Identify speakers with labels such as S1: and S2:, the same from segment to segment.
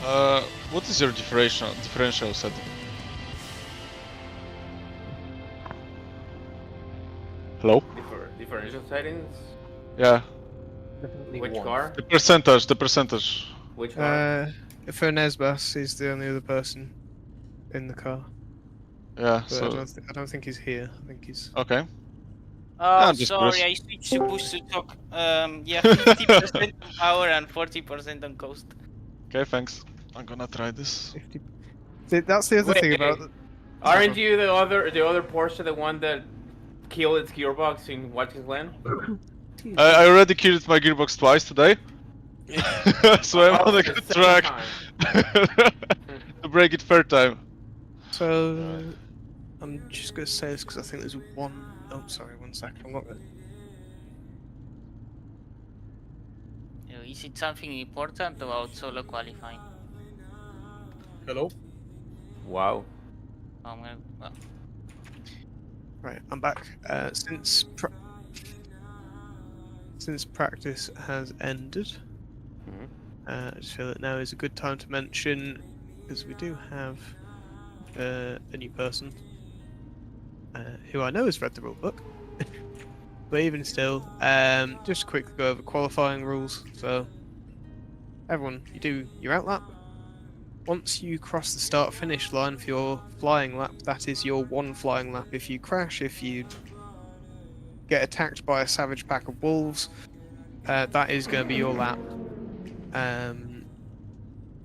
S1: What is your differential setting? Hello?
S2: Differential settings?
S1: Yeah.
S3: Definitely
S2: Which
S3: one.
S2: car?
S1: The percentage.
S2: Which car?
S4: For Nesbas, he's the only other person in the car.
S1: Yeah,
S4: But
S1: so...
S4: I don't think he's here. I think he's...
S1: Okay.
S5: Oh,
S1: just
S5: sorry,
S1: press.
S5: I switched to push to talk. Yeah, 50% on power and 40% on coast.
S1: Okay, thanks. I'm gonna try this.
S4: 50... That's the other thing about...
S2: Aren't you the other Porsche, the one that killed its gearbox in Watkins Glen?
S1: I already killed my gearbox twice today. So I'm on a
S2: the
S1: good
S2: second
S1: track
S2: time.
S1: to break it third time.
S4: So... I'm just going to say this because I think there's one... Oh, sorry, 1 second. I'm not going
S5: Is it something important about solo qualifying?
S3: Hello?
S2: Wow.
S5: Well,
S4: Right, I'm back. Since practice has ended, I just feel that now is a good time to mention, because we do have a new person who I know has read the rulebook, but even still, just quickly go over qualifying rules. So, everyone, you do your outlap. Once you cross the start-finish line for your flying lap, that is your one flying lap. If you crash, if you get attacked by a savage pack of wolves, that is going to be your lap.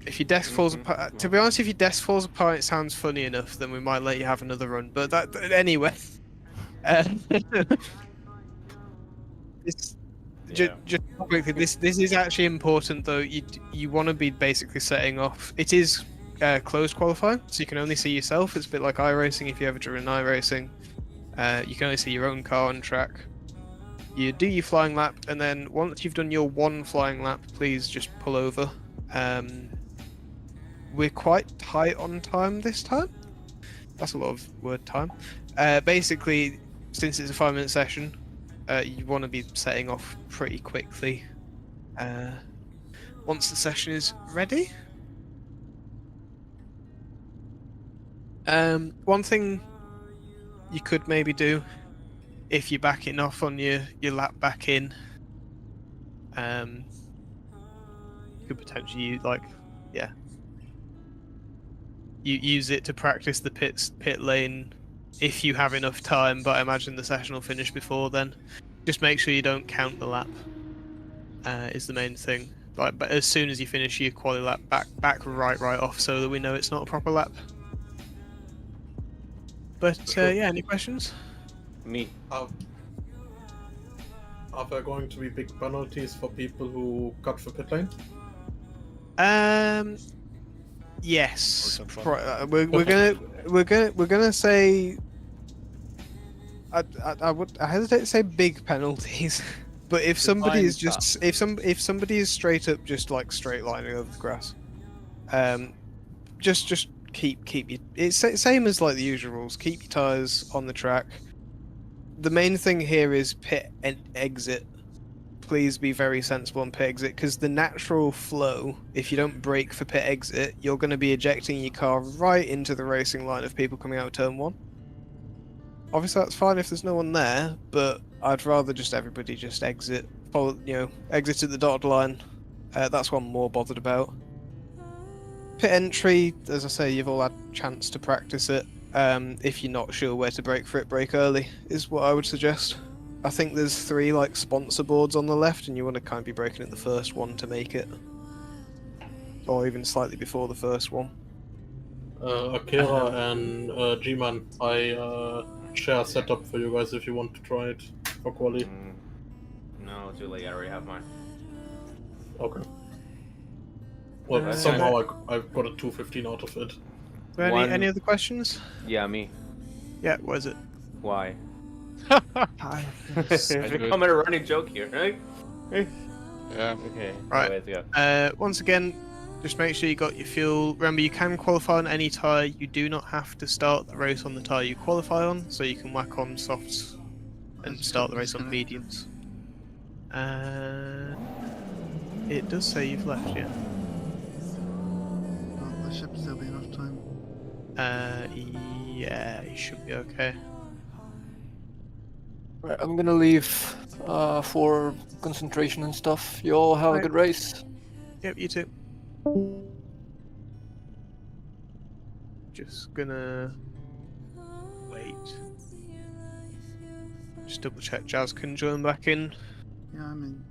S4: If your desk falls apart, to be honest, if your desk falls apart, it sounds funny enough, then we might let you have another run. But that anyway. Just quickly, this is actually important though. You want to be basically setting off. It is closed qualifying, so you can only see yourself. It's a bit like iRacing. If you ever driven iRacing, you can only see your own car on track. You do your flying lap, and then once you've done your one flying lap, please just pull over. We're quite tight on time this time. That's a lot of word time. Basically, since it's a 5-minute session, you want to be setting off pretty quickly. Once the session is ready. One thing you could maybe do, if you're backing off on your lap back in, you could potentially use, you use it to practice the pit lane if you have enough time, but I imagine the session will finish before then. Just make sure you don't count the lap, is the main thing. But as soon as you finish your quali lap, back right off so that we know it's not a proper lap. But yeah, any questions?
S2: Me.
S3: Are there going to be big penalties for people who cut the pit lane?
S4: Yes. We're gonna say. I hesitate to say big penalties, but if somebody is just if somebody is straight up just like straight lining over the grass, just keep your, it's same as like the usual rules. Keep your tires on the track. The main thing here is pit and exit. Please be very sensible on pit exit, because the natural flow, if you don't brake for pit exit, you're going to be ejecting your car right into the racing line of people coming out of turn 1. Obviously that's fine if there's no one there, but I'd rather just everybody just exit, follow, exit at the dotted line. That's what I'm more bothered about. Pit entry, as I say, you've all had a chance to practice it. If you're not sure where to brake for it, brake early, is what I would suggest. I think there's 3 like sponsor boards on the left, and you want to kind of be braking at the first one to make it, or even slightly before the first one.
S3: Akira and G-Man, I share a setup for you guys if you want to try it for quali.
S2: No, too late. I already have mine.
S3: Okay. Well, somehow I've got a 215 out of it.
S4: Any other questions?
S2: Yeah, me.
S4: Yeah, what is it?
S2: Why?
S4: It's
S2: becoming a running joke here, right?
S1: Yeah.
S2: Okay.
S4: Right.
S2: Let's go.
S4: Once again, just make sure you got your fuel. Remember, you can qualify on any tyre. You do not have to start the race on the tyre you qualify on, so you can whack on softs and start the race on mediums. It does say you've left, yeah.
S6: There should still be enough time.
S4: Yeah, you should be okay.
S7: Right, I'm gonna leave for concentration and stuff. You all have a
S4: Right.
S7: good race.
S4: Yep, you too. Just gonna wait. Just double check Jazz can join back in.
S6: Yeah, I'm in.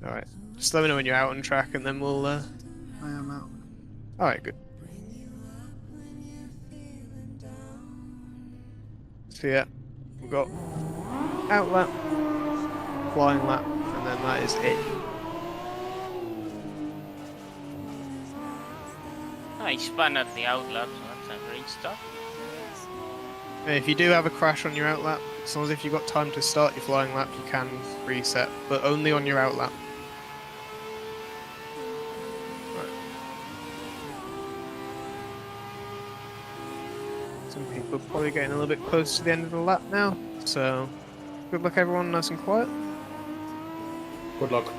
S4: Alright. Just let me know when you're out on track and then we'll
S6: I am out.
S4: Alright, good. So yeah, we've got out lap, flying lap, and then that is it.
S5: I spun at the outlap, so that's a great start.
S4: And if you do have a crash on your out lap, as long as if you've got time to start your flying lap, you can reset, but only on your out lap. Right. Some people are probably getting a little bit close to the end of the lap now, so good luck everyone, nice and quiet.
S3: Good luck.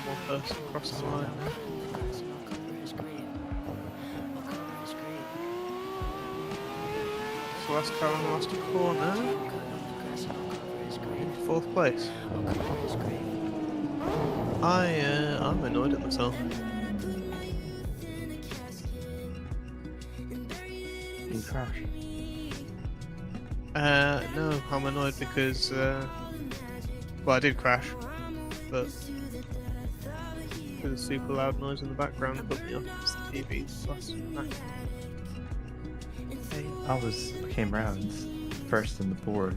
S4: more person across the line. So last car on the last corner. In 4th place. I'm annoyed at myself.
S8: You crash.
S4: No, I'm annoyed because, well, I did crash, but the super loud noise in the background put me off the TV last night.
S8: I came round first in the board,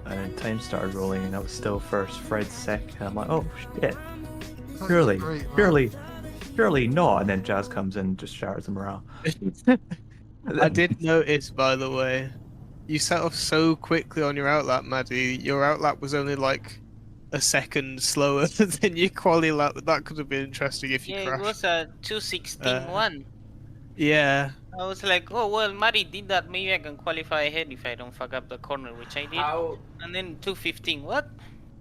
S8: and time started rolling, and I was still first. Fred's second. I'm like, oh shit! Surely,
S6: great, man.
S8: surely not. And then Jazz comes in and just shatters the morale.
S4: I did notice, by the way, you set off so quickly on your outlap, Maddie. Your outlap was only like a second slower than your quali lap. That could have been interesting if you
S5: Yeah,
S4: crashed.
S5: it was a 2:16.1.
S4: Yeah.
S5: I was like, oh well, Mari did that. Maybe I can qualify ahead if I don't fuck up the corner, which I did.
S2: How?
S5: And then 2:15. What?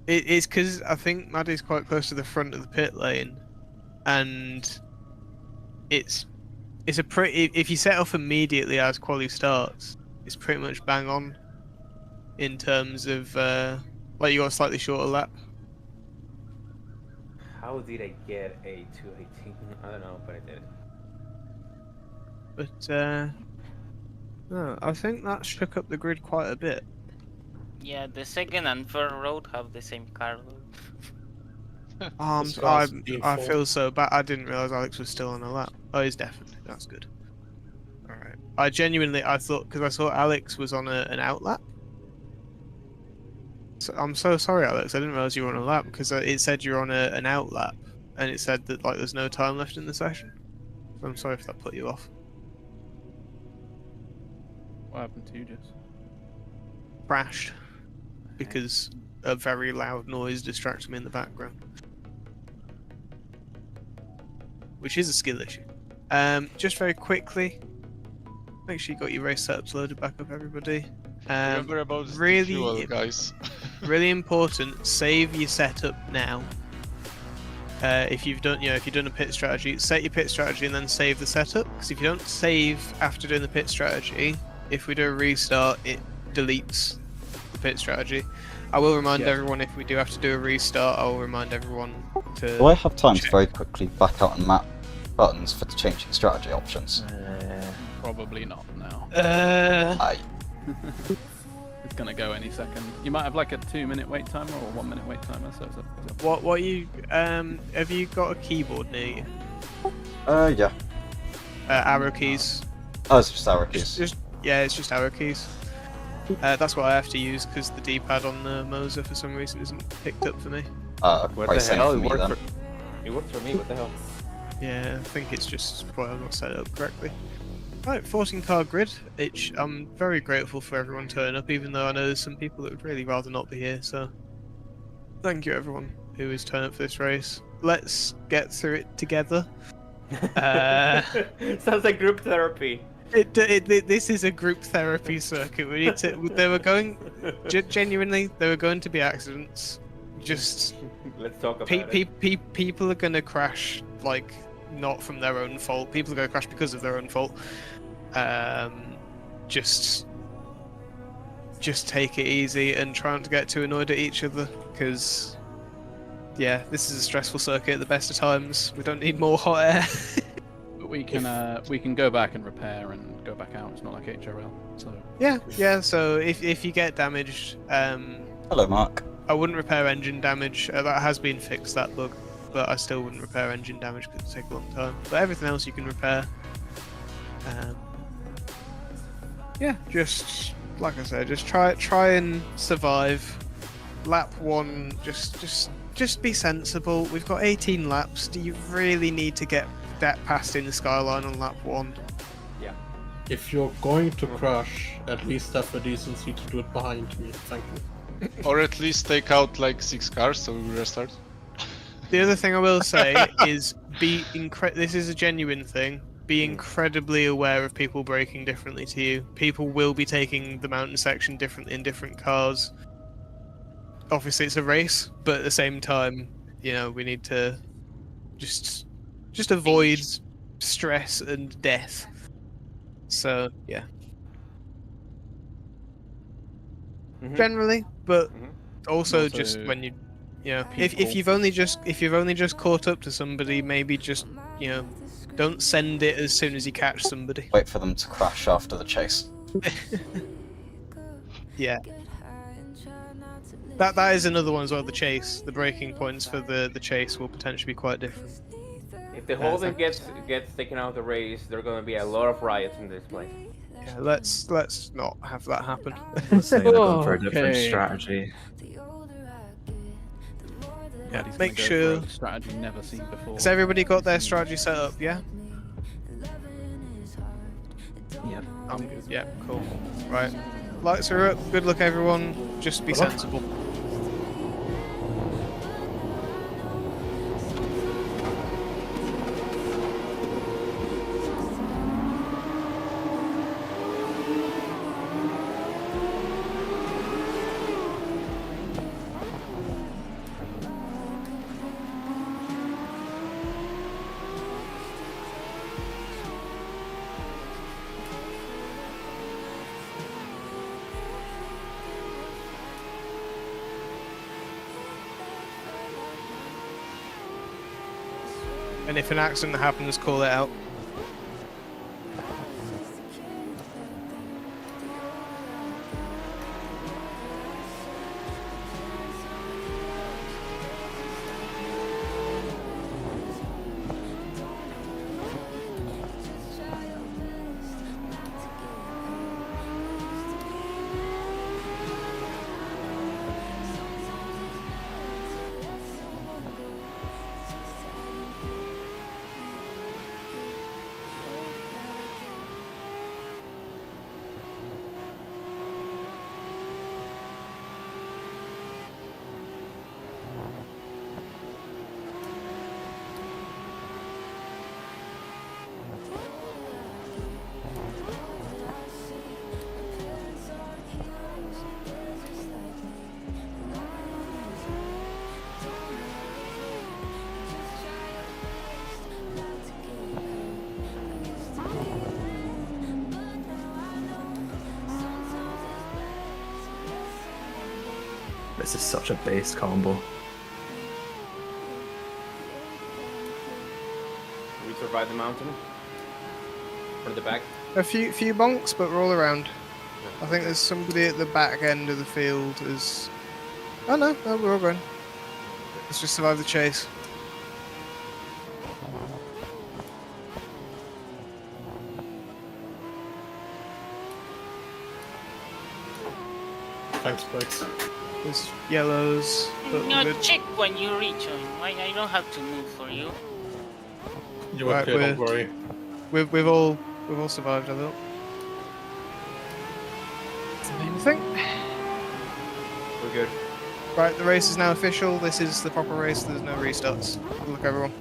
S4: It's because I think Maddie's quite close to the front of the pit lane, and it's a pretty. If you set off immediately as quali starts, it's pretty much bang on in terms of like you got a slightly shorter lap.
S2: How did I get a 218? I don't know, but I did.
S4: But no, I think that shook up the grid quite a bit.
S5: Yeah, the second and third road have the same car.
S3: This guy's being
S4: I
S3: full.
S4: feel so bad. I didn't realize Alex was still on a lap. Oh, he's definitely. That's good. All right. I genuinely, I thought, because I saw Alex was on an out lap. So I'm so sorry, Alex. I didn't realize you were on a lap because it said you're on an out lap, and it said that like there's no time left in the session. So I'm sorry if that put you off.
S9: What happened to you, Jess?
S4: Crashed because a very loud noise distracted me in the background, which is a skill issue. Just very quickly, make sure you got your race setups loaded back up, everybody.
S1: Remember about the
S4: really,
S1: fuel, guys.
S4: really important. Save your setup now. If you've done, if you've done a pit strategy, set your pit strategy and then save the setup. Because if you don't save after doing the pit strategy, if we do a restart, it deletes the pit strategy. I will remind everyone if we do have to do a restart. I'll remind everyone to.
S10: Do I have time to very quickly back out and map buttons for the changing strategy options?
S9: Probably not now.
S10: Aye.
S9: It's gonna go any second. You might have like a 2-minute wait timer or 1-minute wait timer. So
S4: What you have you got a keyboard near you?
S10: Yeah.
S4: Arrow keys.
S10: Oh, it's just arrow keys.
S4: Yeah, it's just arrow keys. That's what I have to use because the D-pad on the Moza for some reason isn't picked up for me.
S2: What
S10: probably
S2: the
S10: same
S2: hell?
S10: for me then.
S2: It worked for me. What the hell?
S4: Yeah, I think it's just probably not set up correctly. Right, 14 car grid. I'm very grateful for everyone turning up, even though I know there's some people that would really rather not be here. So, thank you everyone who is turning up for this race. Let's get through it together.
S2: Sounds like group therapy.
S4: This is a group therapy circuit. We need to. They were going. Genuinely, there were going to be accidents. Just
S2: let's talk about it.
S4: People are going to crash, like not from their own fault. People are going to crash because of their own fault. Just take it easy and try not to get too annoyed at each other, because yeah, this is a stressful circuit at the best of times. We don't need more hot air.
S9: But we can go back and repair and go back out. It's not like HRL. So
S4: yeah. So if you get damaged,
S10: Hello, Mark.
S4: I wouldn't repair engine damage. That has been fixed, that bug, but I still wouldn't repair engine damage because it'd take a long time. But everything else you can repair. Yeah, just like I said, just try and survive. Lap 1, just be sensible. We've got 18 laps. Do you really need to get that past in the skyline on lap 1?
S2: Yeah.
S3: If you're going to crash, at least have the decency to do it behind me. Thank you.
S1: Or at least take out like 6 cars so we restart.
S4: The other thing I will say is this is a genuine thing. Be incredibly aware of people braking differently to you. People will be taking the mountain section differently in different cars. Obviously it's a race, but at the same time, we need to just avoids stress and death. So yeah,
S2: Mhm.
S4: generally, but
S2: Mhm.
S4: also just when you know, if you've only just caught up to somebody, maybe just, you know, don't send it as soon as you catch somebody.
S10: Wait for them to crash after the chase.
S4: Yeah. That is another one as well. The chase, the breaking points for the chase will potentially be quite different.
S2: If the Holden gets taken out of the race, there are gonna be a lot of riots in this place.
S4: Yeah, let's not have that happen.
S8: Looks like they're going for a different
S9: Okay.
S8: strategy.
S9: Yeah, he's
S4: Make
S9: gonna go
S4: sure-
S9: for a strategy never seen before.
S4: Has everybody got their strategy set up? Yeah.
S8: Yep.
S4: I'm good. Yeah, cool. Right. Lights are up. Good luck, everyone. Just be
S3: Good luck.
S4: sensible. And if an accident happens, call it out.
S8: This is such a base combo.
S2: We survived the mountain. From the back.
S4: A few bonks, but roll around. I think there's somebody at the back end of the field. Is oh no, we're all going. Let's just survive the chase.
S3: Thanks, Breaks.
S4: There's yellows, but we're
S5: No,
S4: good.
S5: check when you reach him. I don't have to move for you.
S3: You're
S4: Right,
S3: okay, don't worry.
S4: We've all survived, I thought. That's the main thing.
S2: We're good.
S4: Right, the race is now official. This is the proper race. There's no restarts. Good luck, everyone.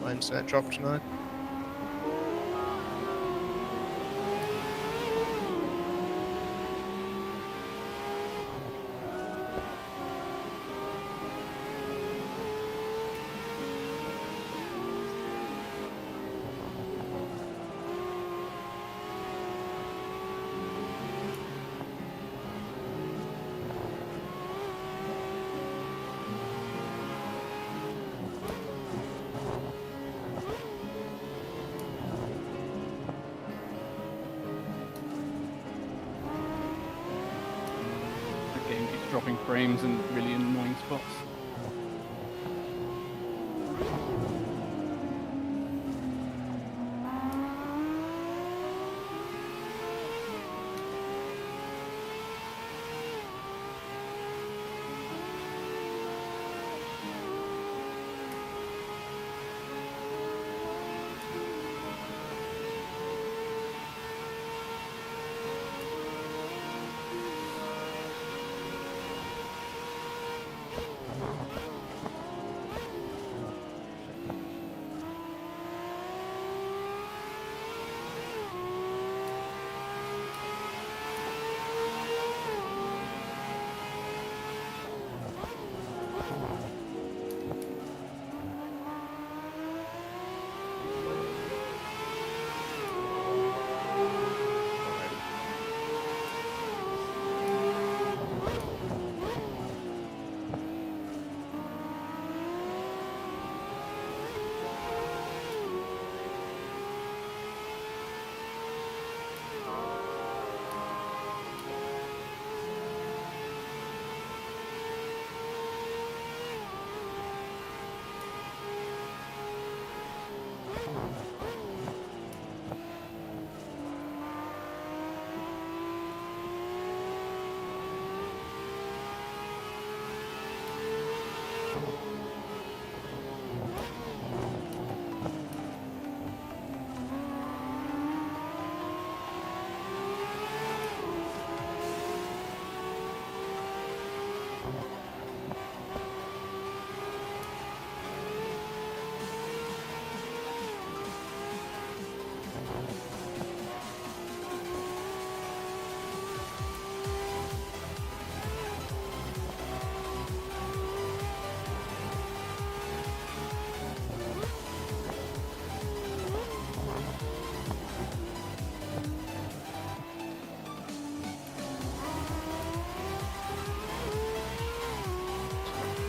S4: My internet dropped tonight.
S9: The game keeps dropping frames in really annoying spots.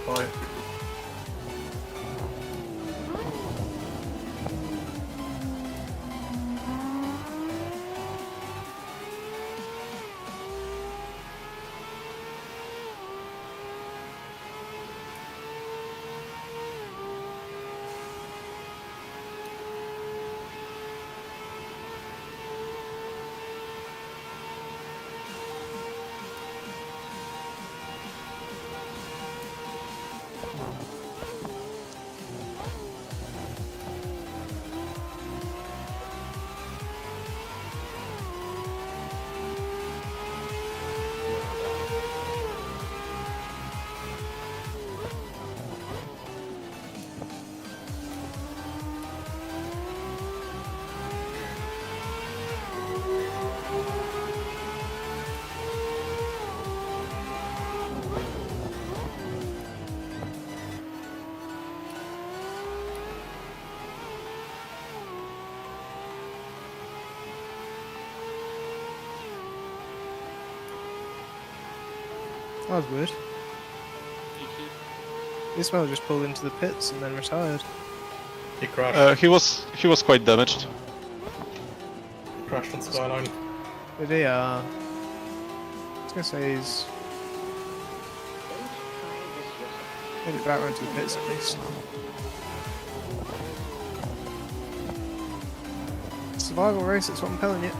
S3: Bye.
S4: That was weird. This man just pulled into the pits and then retired.
S3: He crashed.
S1: He was quite damaged.
S3: Crashed on Skyline.
S4: Did he, I was gonna say he's made it back round to the pits at least. Survival race, that's what I'm telling you.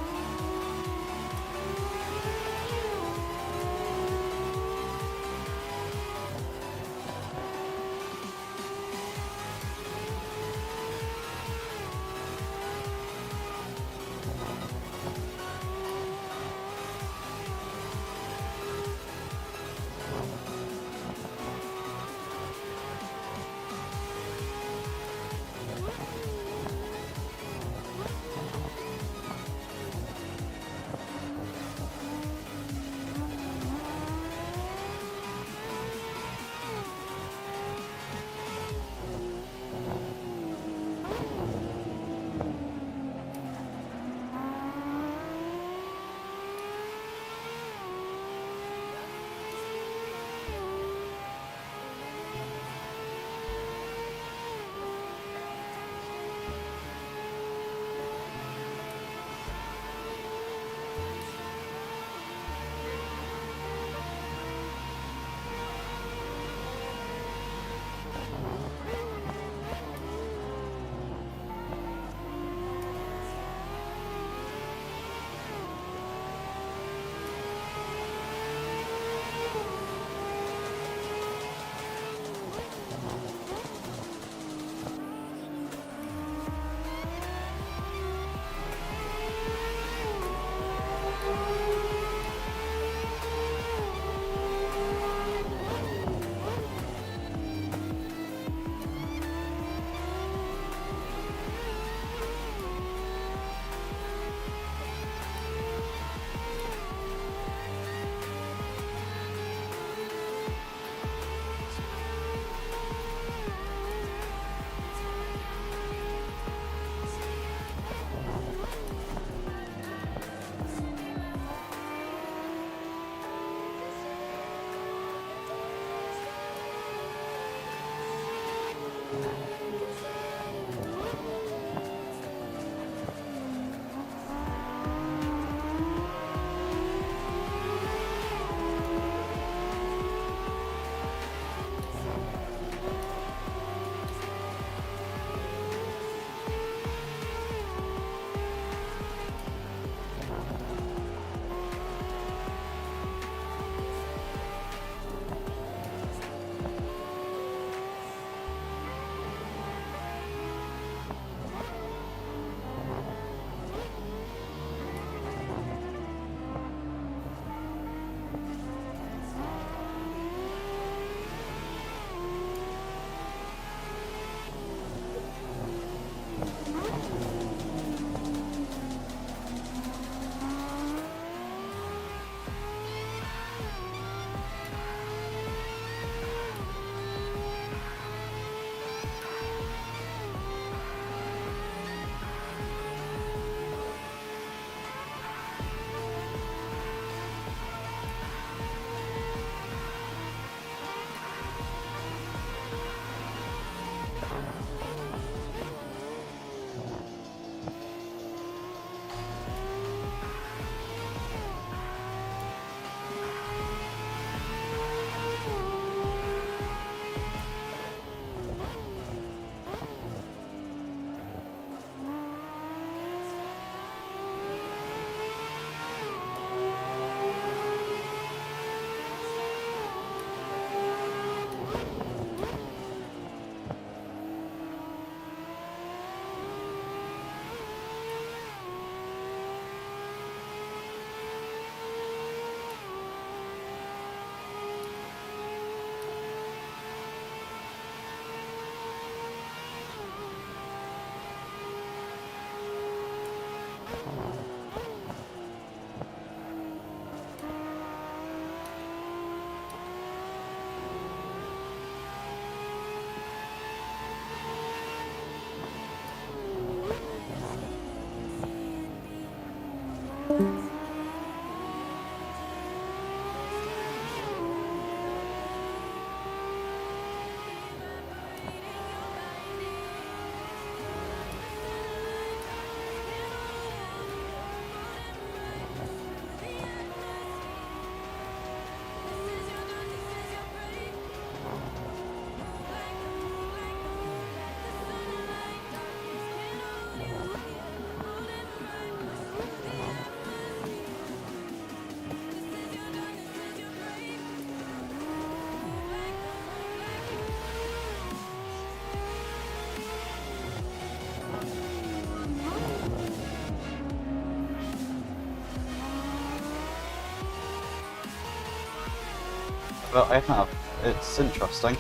S10: But I have. It's interesting.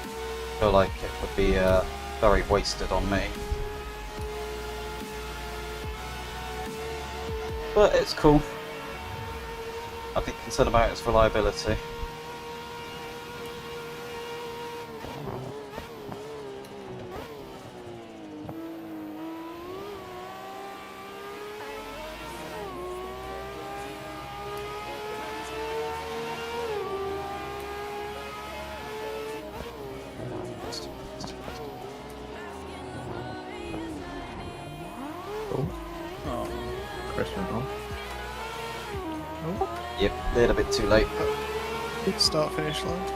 S10: I feel like it would be very wasted on me. But it's cool. I think concerned about its reliability.
S8: Oh, Christmas off.
S10: Yep, a little bit too late.
S4: Good start finish line.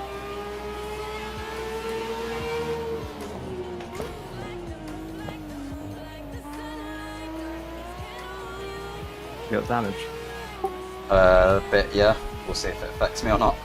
S8: You got damage.
S10: A bit, yeah. We'll see if it affects me or not.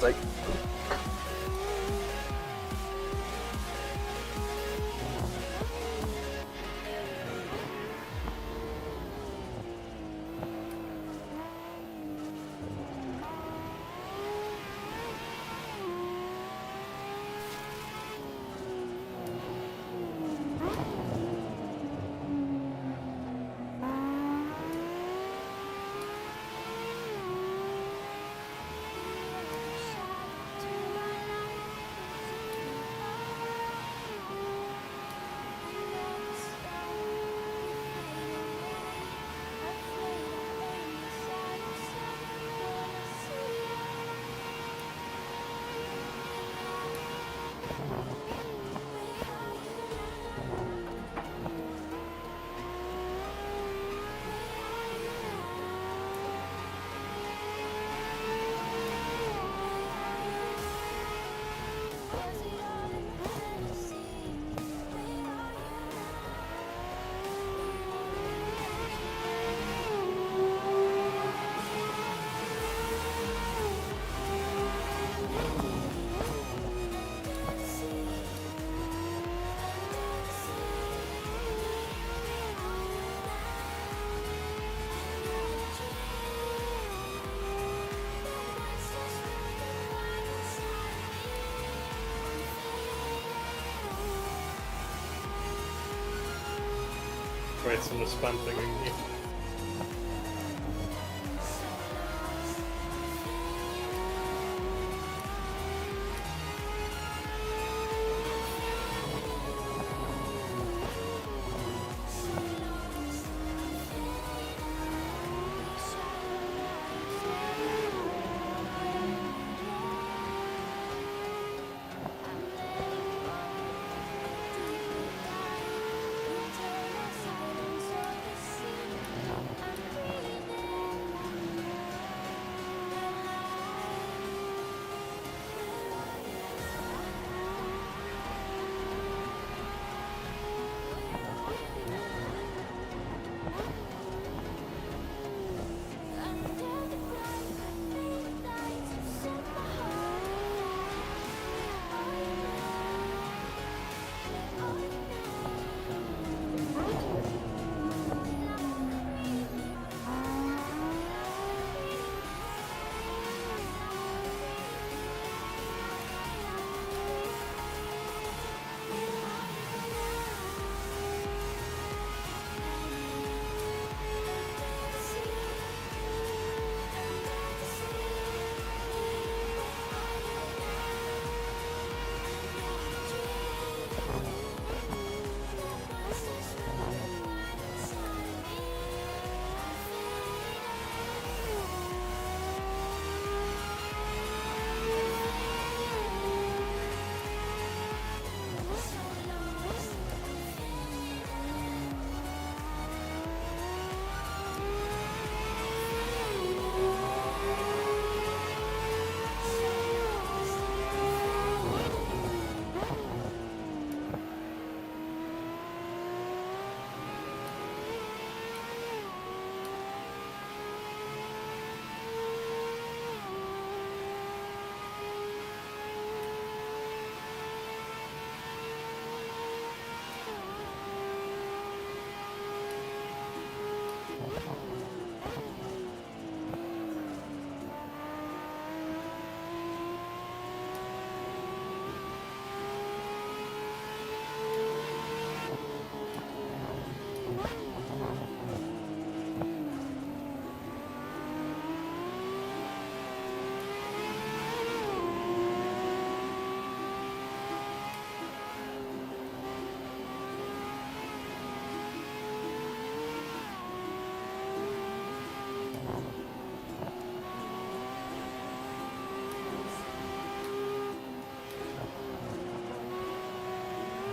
S11: mistake.
S3: Great, some spam thinking me.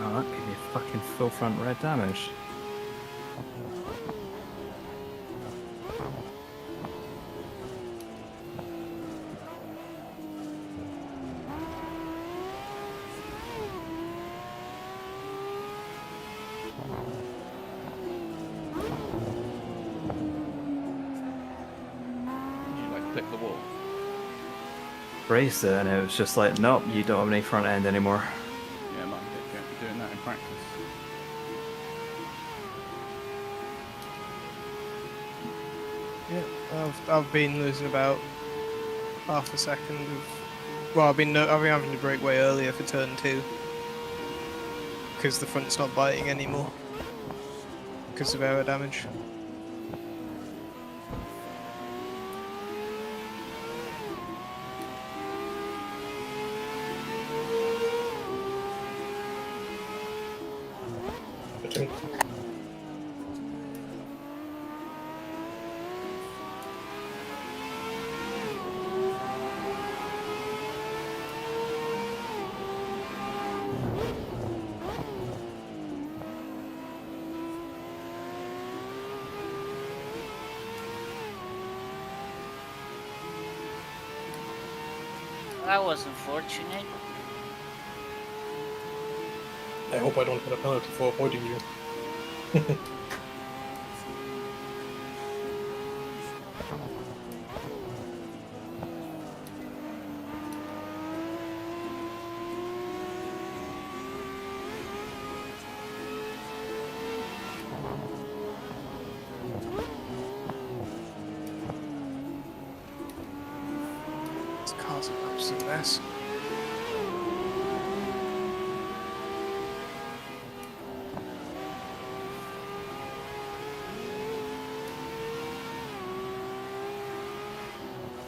S8: Oh, that gave me fucking full front red damage.
S1: You like pick the wall.
S8: race it, and it was just like, nope, you don't have any front end anymore.
S9: Yeah, it might be difficult doing that in practice.
S4: Yeah, I've been losing about half a second of. Well, I've been having to brake way earlier for turn 2 because the front's not biting anymore because of aero damage.
S5: That was unfortunate.
S3: I hope I don't get a penalty for avoiding you.
S4: This car's an absolute mess.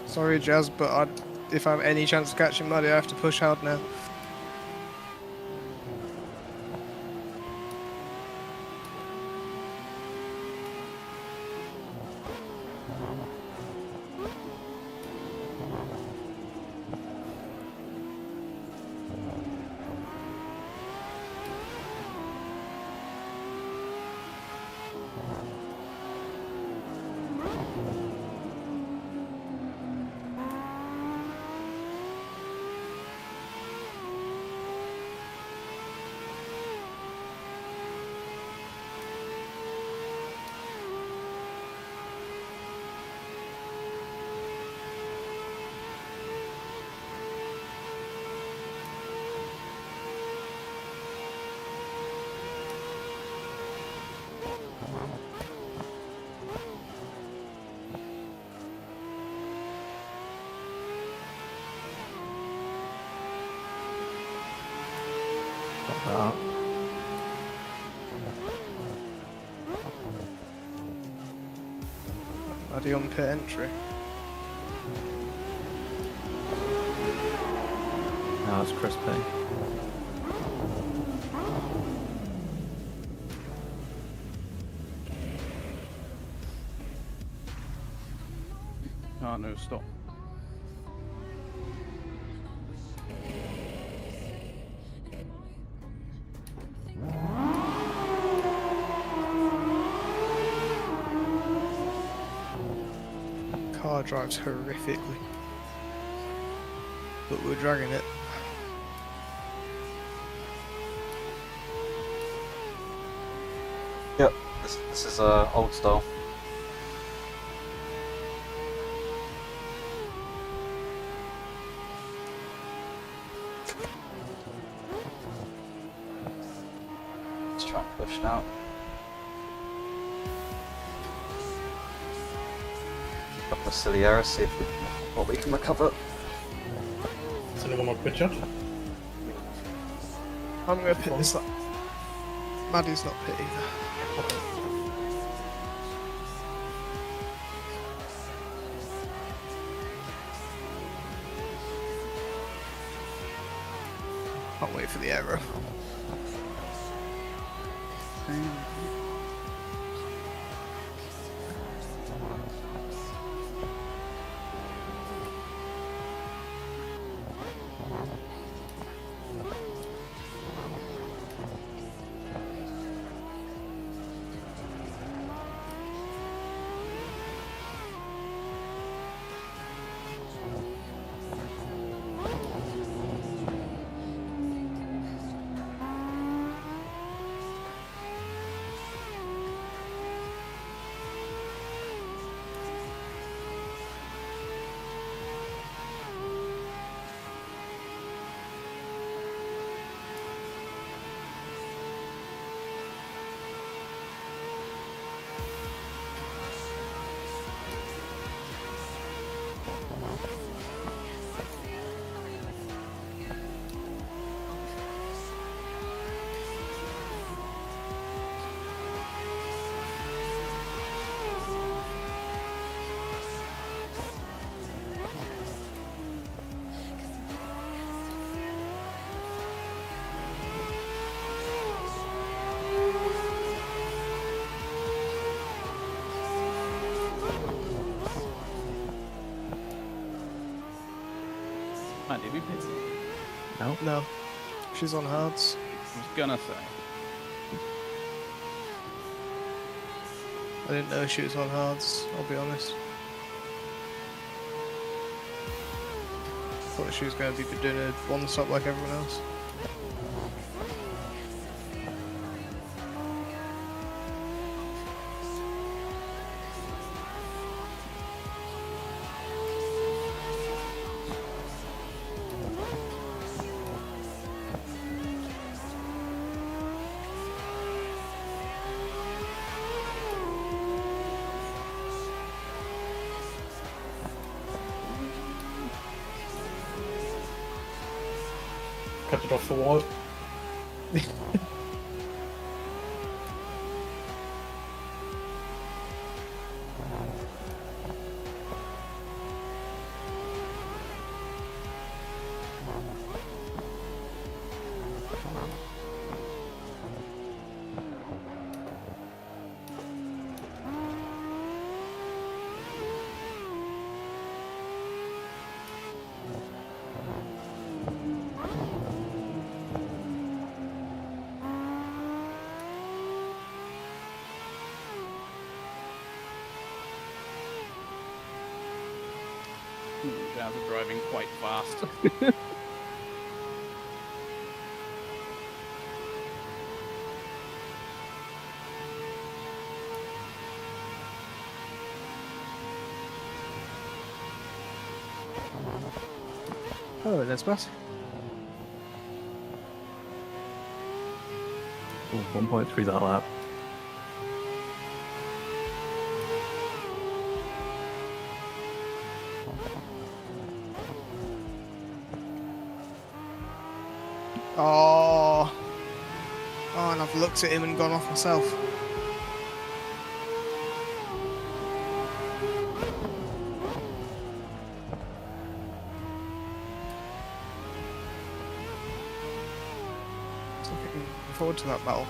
S4: Sorry, Jazz, but if I have any chance of catching Muddy, I have to push hard now. Muddy on pit entry.
S8: No, it's crispy.
S9: Oh no, stop.
S4: Car drives horrifically, but we're dragging it.
S10: Yep, this is old style. Let's try and push now. Couple of silly errors, see if what we can recover.
S3: Does anyone want pit yet?
S4: I'm gonna pit this up. Muddy's not pit either. Can't wait for the arrow.
S6: Same.
S9: might be busy.
S4: No. She's on hards.
S9: I was gonna say.
S4: I didn't know she was on hards, I'll be honest. Thought she was going to be doing a one stop like everyone else.
S3: Cut it off the wall.
S9: Jazz are driving quite fast.
S4: Oh, there's Bus.
S8: Oh, 1.3 that lap.
S4: Oh. Oh, and I've looked at him and gone off myself. So looking forward to that battle.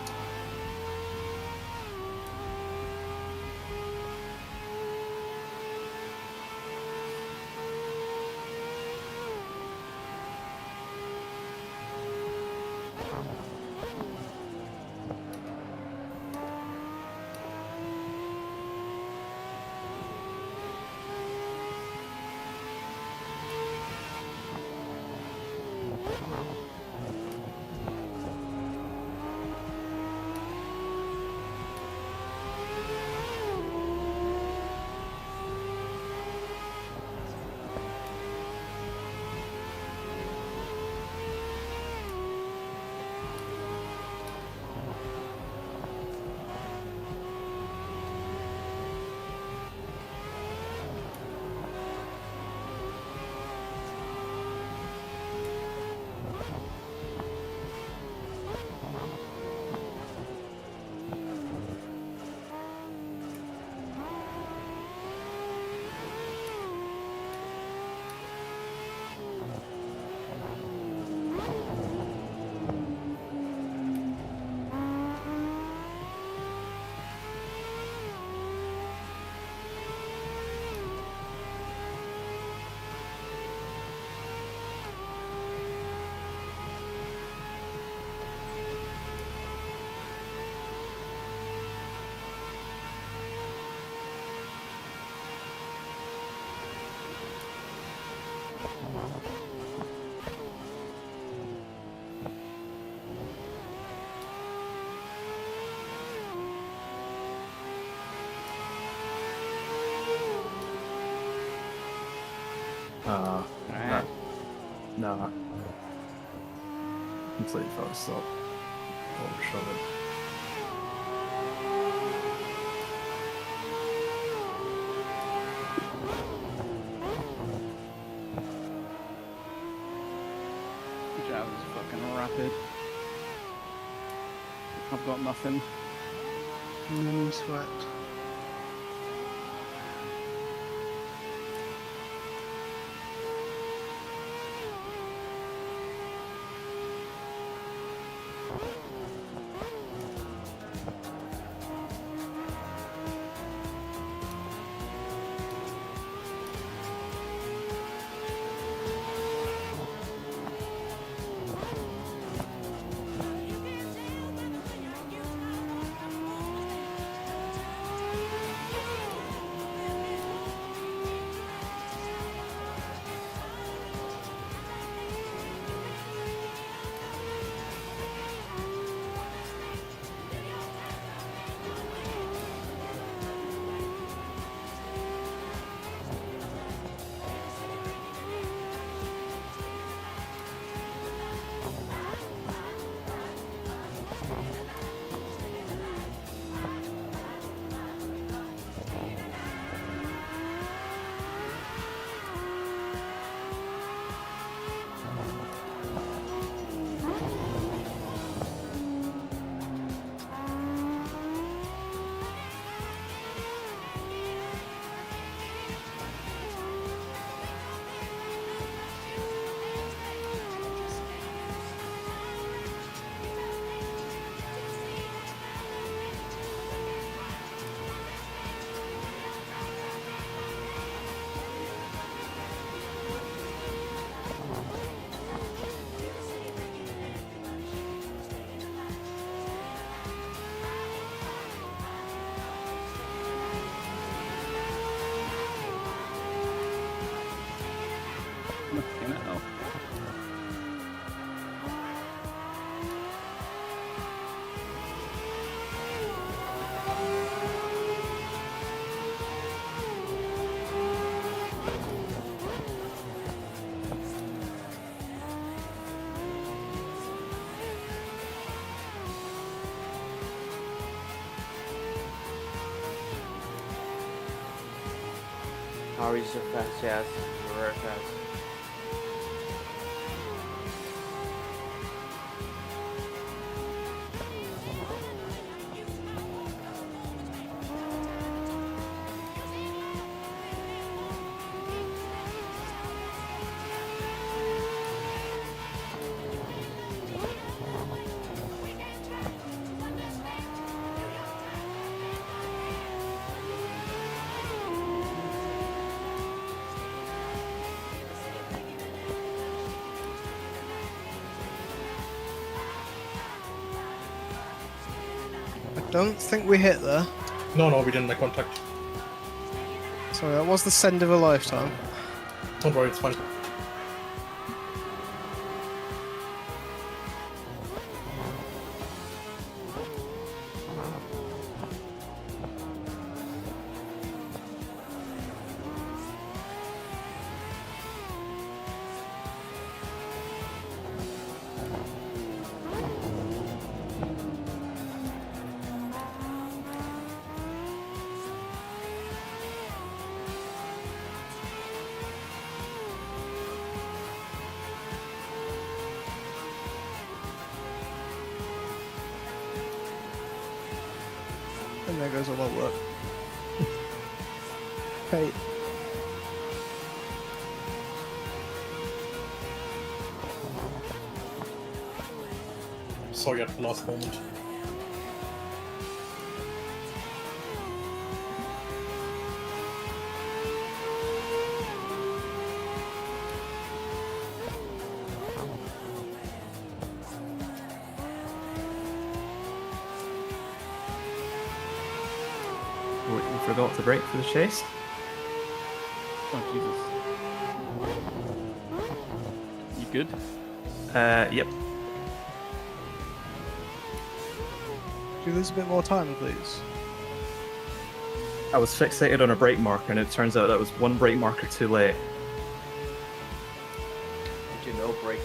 S8: Nah. Completely focused up. Overshot it.
S9: Jazz is fucking rapid. I've got nothing.
S4: No sweat.
S2: Power is so fast, yes. Very fast.
S4: I don't think we hit there.
S3: No, we didn't make contact.
S4: Sorry, that was the send of a lifetime.
S3: Don't worry, it's fine.
S4: And there goes all our work. Hey.
S3: Sorry at the last moment.
S8: We forgot to brake for the chase.
S9: Oh Jesus. You good?
S8: Yep.
S4: Give us a bit more time, please.
S8: I was fixated on a brake marker, and it turns out that was one brake marker too late.
S2: Did you know braking?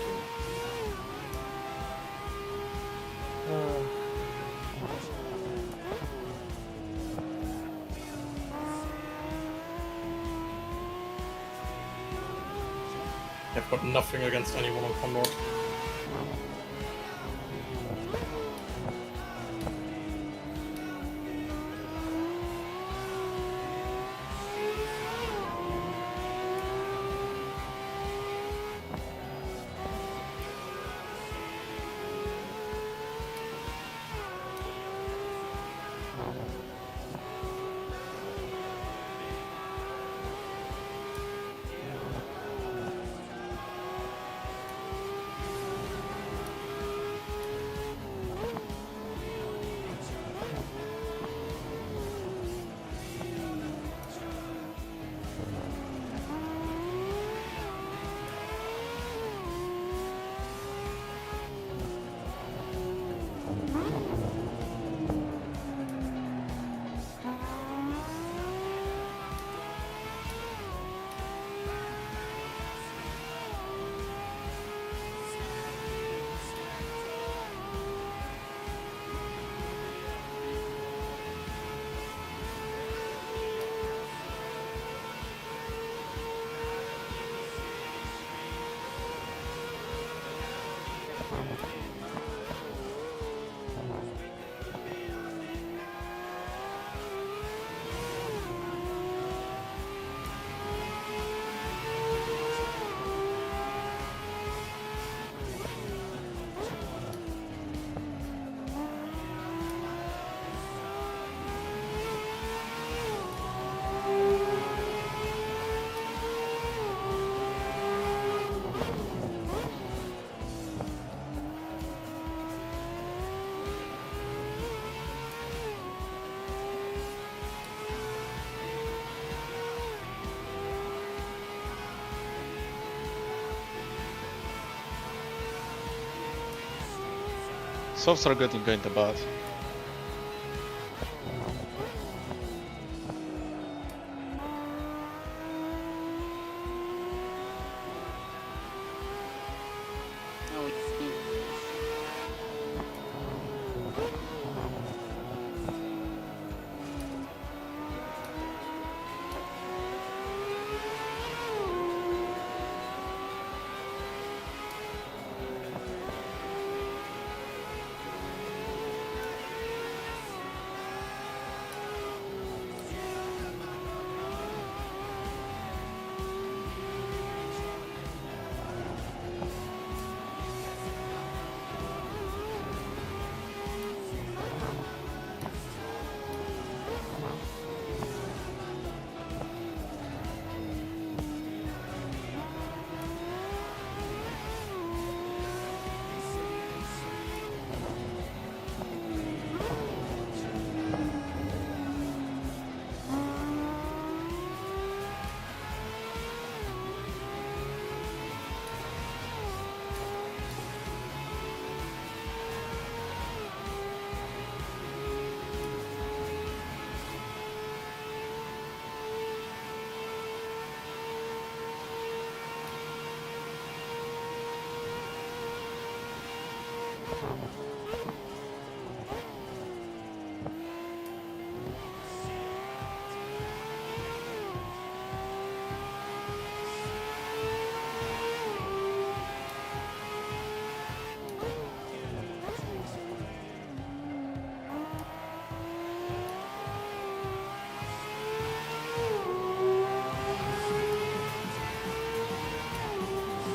S3: I've got nothing against anyone on Condor.
S1: Softs are getting kinda bad.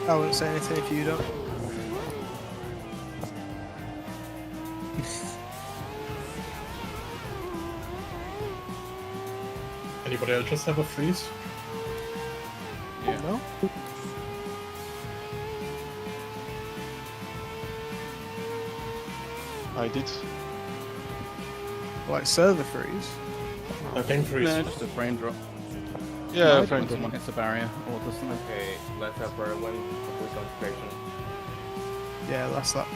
S4: I won't say anything if you don't.
S3: Anybody else just have a freeze?
S9: Yeah.
S4: No?
S1: I did.
S4: Like server freeze?
S3: I think freeze.
S9: No, just a frame drop.
S1: Yeah,
S9: When
S1: friend.
S9: someone hits a barrier or does something.
S2: Okay, let's have for one complete concentration.
S4: Yeah, that's that.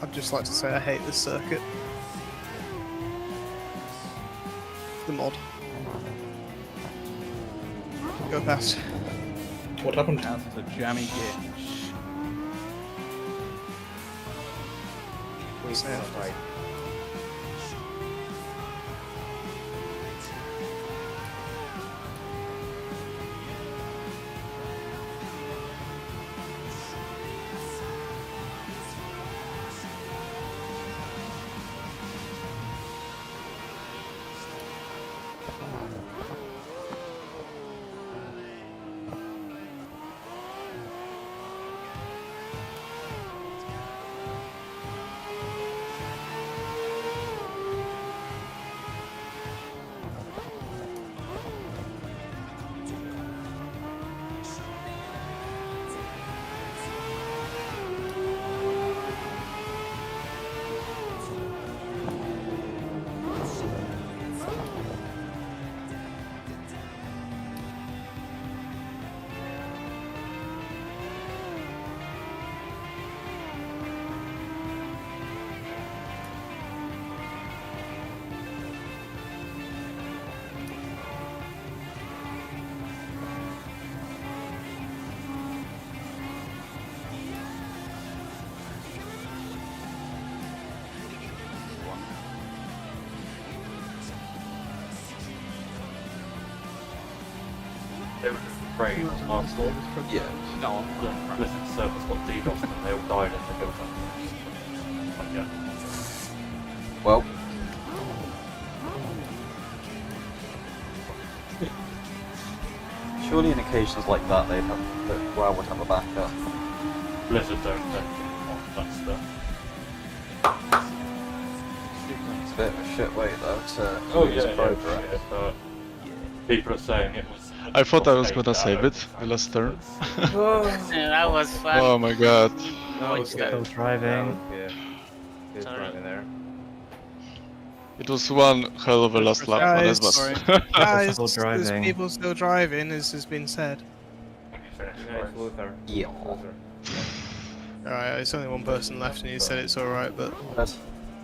S4: I'd just like to say I hate this circuit. The mod. Go past.
S3: What happened?
S9: That's a jammy gear.
S2: Please,
S4: Sad.
S2: right.
S11: They were just afraid of our storm.
S10: Yeah.
S11: No, listen, servers got DDoS and they all died as they built up. But yeah.
S10: Well. Surely in occasions like that they'd have that WoW would have a backup.
S11: Blizzard don't want that stuff.
S10: It's a bit of a shit way though to
S11: Oh
S10: lose
S11: yeah,
S10: progress.
S11: yeah, but people are saying it was.
S1: I thought I was gonna save it the last turn.
S5: That was fun.
S1: Oh my god.
S2: That was
S8: Still
S2: good.
S8: driving.
S2: Good. Good
S5: Sorry.
S2: driving there.
S1: It was one hell of a last lap,
S4: Guys,
S1: honest.
S9: sorry.
S4: Guys,
S8: Still
S4: there's
S8: driving.
S4: people still driving, as has been said.
S2: Nice, Luther.
S10: Yeah.
S2: Luther.
S4: Alright, it's only one person left and he said it's alright, but
S10: That's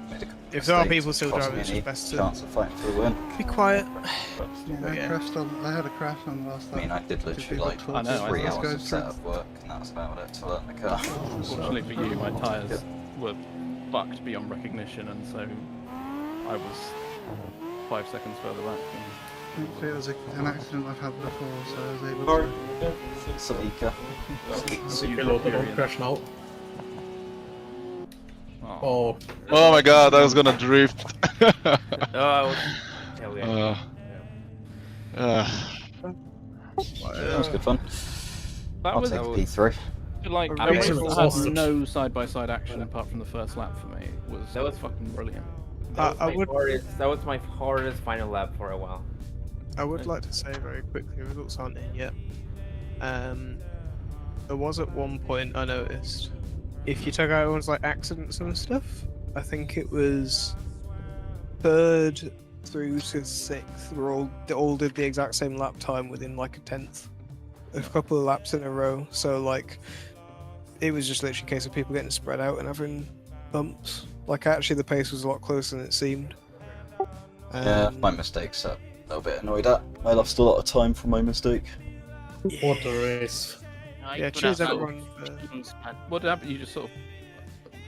S10: made a
S4: if there are
S10: mistake,
S4: people still
S10: cost
S4: driving,
S10: me
S4: it's
S10: any
S4: just best to
S10: chance of fighting for the win.
S4: be quiet.
S6: Yeah,
S4: Yeah.
S6: I crashed on. I had a crash on last
S10: I mean, I did literally like
S9: I know, I
S10: 3
S9: know.
S10: hours of setup work, and that was about it to learn the car.
S9: Fortunately for you, my tyres were fucked beyond recognition, and so I was 5 seconds further back.
S6: It was an accident I've had before, so I was able to.
S10: Salika.
S3: Hello, don't crash now. Oh,
S1: Oh my god, I was gonna drift.
S2: Oh, I was... Yeah, we
S1: Uh,
S10: That was good fun.
S9: That
S10: I'll
S9: was
S10: take a P3.
S9: like
S4: I
S9: I
S4: was
S9: had
S3: exhausted.
S9: no side-by-side action apart from the first lap for me.
S2: That was
S9: fucking brilliant.
S2: That was,
S4: I
S2: my
S4: would-
S2: hardest, that was my hardest final lap for a while.
S4: I would like to say very quickly, results aren't in yet. There was at one point I noticed, if you took out everyone's like accidents and stuff, I think it was 3rd through to 6th, they all did the exact same lap time within like a 10th. A couple of laps in a row, so like, it was just literally a case of people getting spread out and having bumps. Like actually, the pace was a lot closer than it seemed.
S10: Yeah, my mistakes. A little bit annoyed at. I lost a lot of time from my mistake.
S3: What a race.
S4: Yeah, cheers everyone.
S9: What happened? You just sort of.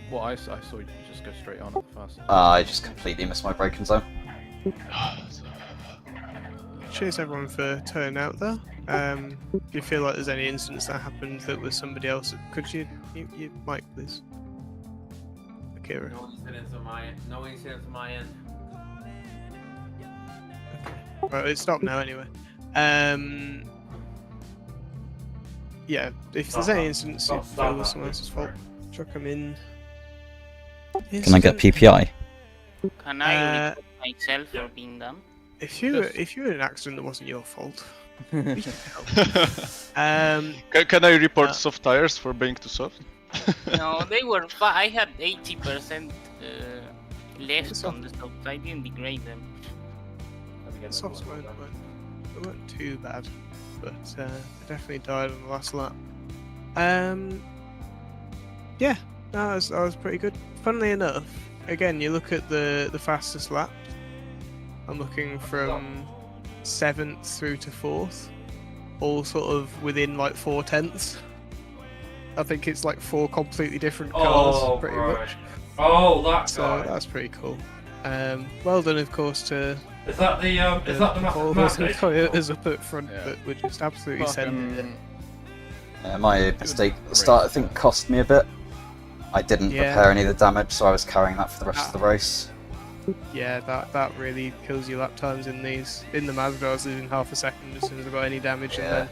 S9: What I saw you just go straight on at the fast.
S10: I just completely missed my braking zone.
S4: Cheers everyone for turning out there. If you feel like there's any incidents that happened that was somebody else, could you mic please? Akira.
S2: No incidents on my end. No incidents on my end.
S4: Well, it's stopped now anyway. Yeah, if there's any incidents you feel was someone else's fault, chuck them in.
S10: Can I get PPI?
S5: Can I report myself for being dumb?
S4: If you were in an accident that wasn't your fault, we can help.
S1: Can I report soft tires for being too soft?
S5: No, they were I had 80% left on the soft. I didn't degrade them.
S4: Softs weren't too bad, but they definitely died on the last lap. Yeah, that was pretty good. Funnily enough, again, you look at the fastest lap. I'm looking from 7th through to 4th, all sort of within like 4/10. I think it's like 4 completely different cars, pretty much.
S11: Oh, that
S4: So
S11: guy.
S4: that's pretty cool. Well done, of course, to
S11: Is that the
S4: Volvos and
S11: massive
S4: Toyotas up at front,
S9: Yeah.
S4: but we're just absolutely sending it.
S10: My mistake at the start, I think, cost me a bit. I didn't repair any of the damage, so I was carrying that for the rest of the race.
S4: Yeah, that really kills your lap times in these. In the Mazda, I was losing half a second as soon as I got any damage, and then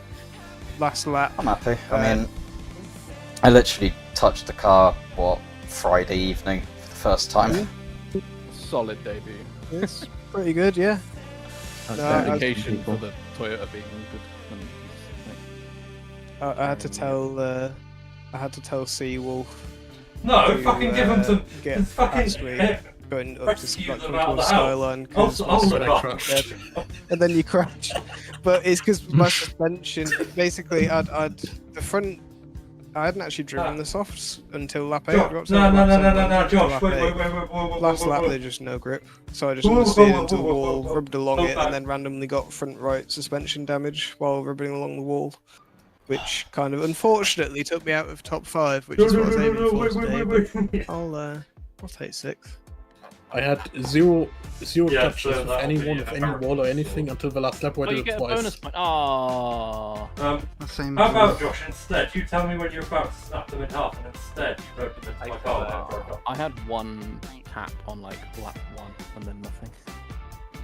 S4: last lap.
S10: I'm happy. I mean, I literally touched the car, Friday evening for the first time.
S9: Solid debut.
S4: It's pretty good, yeah.
S9: Indication for the Toyota being good.
S4: I had to tell Seawolf.
S11: No,
S4: to,
S11: fucking give him some
S4: get
S11: fucking
S4: going up to
S11: rescue
S4: like,
S11: them
S4: come
S11: out
S4: towards
S11: of the
S4: Skyline
S11: house.
S4: because
S11: Oh,
S4: I
S11: God.
S4: crashed. And then you crash. But it's because my suspension. Basically, I hadn't actually driven the softs until lap 8.
S11: Josh, no, Josh, wait.
S4: Last lap, they're just no grip. So I just understeered into the wall, rubbed along it, and then randomly got front right suspension damage while rubbing along the wall. Which kind of unfortunately took me out of top 5, which is what I was aiming for today. But I'll take 6th.
S3: I had zero
S11: Yeah,
S3: touches
S11: so
S3: with
S11: that
S3: anyone,
S11: would
S3: with
S11: be
S3: any wall or anything until the last lap where I
S9: you
S3: did it
S9: get a bonus
S3: twice.
S9: point. Aww.
S6: The same
S11: How
S6: as
S11: about
S6: us.
S11: Josh? Instead, you tell me when you're about to snap them in half, and instead you broke them into my car.
S9: I had one tap on like lap 1 and then nothing.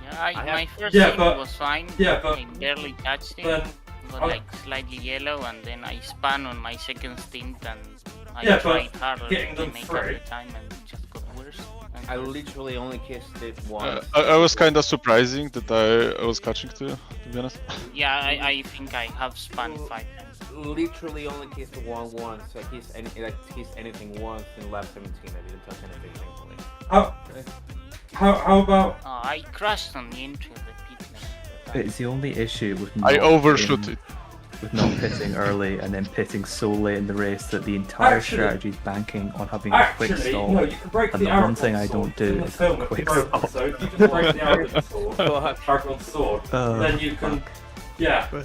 S5: Yeah, my first
S11: Yeah,
S5: stint
S11: but-
S5: was fine.
S11: yeah, but-
S5: I barely touched it.
S11: Then
S5: Got
S11: I-
S5: like slightly yellow, and then I spun on my second stint, and I
S11: Yeah, but
S5: tried harder
S11: getting
S5: to
S11: them
S5: make
S11: free.
S5: up the time, and it just got worse. And
S2: I literally only kissed it once.
S1: I was kind of surprising that I was catching to be honest.
S5: yeah, I think I have spun 5 times.
S2: Literally only kissed the wall once. I kissed anything once in lap 17. I didn't touch anything, thankfully.
S11: How about?
S5: Oh, I crashed on the entry of the pit lane.
S8: It's the only issue with
S1: I
S8: not
S1: overshot
S8: pitting-
S1: it.
S8: with not pitting early and then pitting so late in the race that the entire
S11: Actually-
S8: strategy is banking on having a quick
S11: Actually,
S8: stall.
S11: no, you can break
S8: And
S11: the
S8: the one
S11: Aragon
S8: thing I
S11: sword
S8: don't do
S11: in the
S8: is
S11: film
S8: a
S11: if
S8: quick
S11: you broke
S8: stall.
S11: it, so if you just break the Aragon sword,
S2: God.
S11: Aragon sword,
S8: Oh,
S11: then you can,
S8: fuck.
S11: yeah.
S4: But